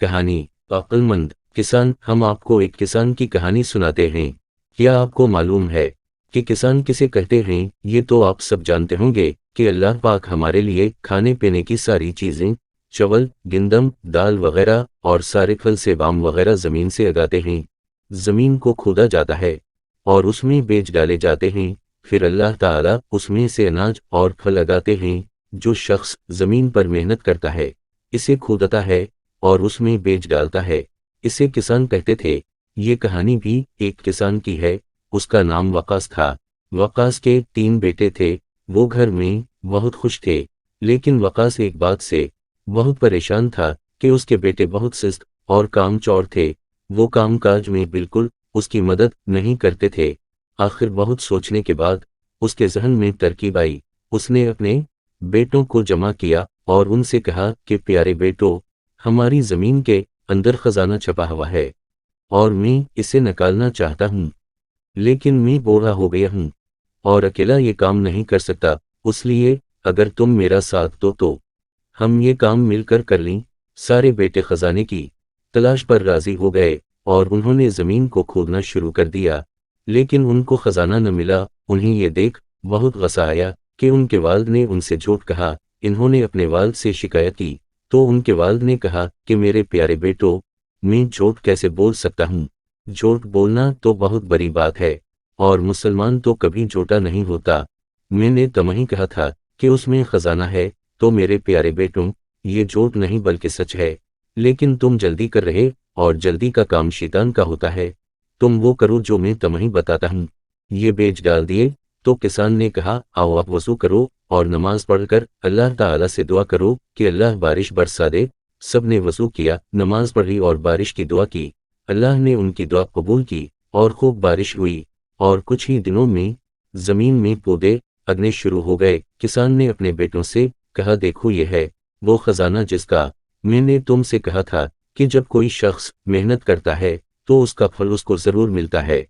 کہانی عقل مند کسان۔ ہم آپ کو ایک کسان کی کہانی سناتے ہیں۔ کیا آپ کو معلوم ہے کہ کسان کسے کہتے ہیں؟ یہ تو آپ سب جانتے ہوں گے کہ اللہ پاک ہمارے لیے کھانے پینے کی ساری چیزیں، چاول، گندم، دال وغیرہ اور سارے پھل سے بام وغیرہ زمین سے اگاتے ہیں۔ زمین کو کھودا جاتا ہے اور اس میں بیج ڈالے جاتے ہیں، پھر اللہ تعالیٰ اس میں سے اناج اور پھل اگاتے ہیں۔ جو شخص زمین پر محنت کرتا ہے، اسے کھودتا ہے اور اس میں بیج ڈالتا ہے، اسے کسان کہتے تھے۔ یہ کہانی بھی ایک کسان کی ہے، اس کا نام وقاص تھا۔ وقاص کے 3 بیٹے تھے، وہ گھر میں بہت خوش تھے، لیکن وقاص ایک بات سے بہت پریشان تھا کہ اس کے بیٹے بہت سست اور کام چور تھے، وہ کام کاج میں بالکل اس کی مدد نہیں کرتے تھے۔ آخر بہت سوچنے کے بعد اس کے ذہن میں ترکیب آئی، اس نے اپنے بیٹوں کو جمع کیا اور ان سے کہا کہ پیارے بیٹو، ہماری زمین کے اندر خزانہ چھپا ہوا ہے اور میں اسے نکالنا چاہتا ہوں، لیکن میں بوڑھا ہو گیا ہوں اور اکیلا یہ کام نہیں کر سکتا، اس لیے اگر تم میرا ساتھ دو تو ہم یہ کام مل کر لیں۔ سارے بیٹے خزانے کی تلاش پر راضی ہو گئے اور انہوں نے زمین کو کھودنا شروع کر دیا، لیکن ان کو خزانہ نہ ملا۔ انہیں یہ دیکھ بہت غصہ آیا کہ ان کے والد نے ان سے جھوٹ کہا۔ انہوں نے اپنے والد سے شکایت کی تو ان کے والد نے کہا کہ میرے پیارے بیٹو، میں جھوٹ کیسے بول سکتا ہوں؟ جھوٹ بولنا تو بہت بڑی بات ہے اور مسلمان تو کبھی جھوٹا نہیں ہوتا۔ میں نے تمہیں کہا تھا کہ اس میں خزانہ ہے، تو میرے پیارے بیٹوں، یہ جھوٹ نہیں بلکہ سچ ہے، لیکن تم جلدی کر رہے اور جلدی کا کام شیطان کا ہوتا ہے۔ تم وہ کرو جو میں تمہیں بتاتا ہوں۔ یہ بیج ڈال دیے تو کسان نے کہا، آؤ آپ وضو کرو اور نماز پڑھ کر اللہ تعالیٰ سے دعا کرو کہ اللہ بارش برسا دے۔ سب نے وضو کیا، نماز پڑھی اور بارش کی دعا کی۔ اللہ نے ان کی دعا قبول کی اور خوب بارش ہوئی اور کچھ ہی دنوں میں زمین میں پودے اگنے شروع ہو گئے۔ کسان نے اپنے بیٹوں سے کہا، دیکھو یہ ہے وہ خزانہ جس کا میں نے تم سے کہا تھا کہ جب کوئی شخص محنت کرتا ہے تو اس کا پھل اس کو ضرور ملتا ہے۔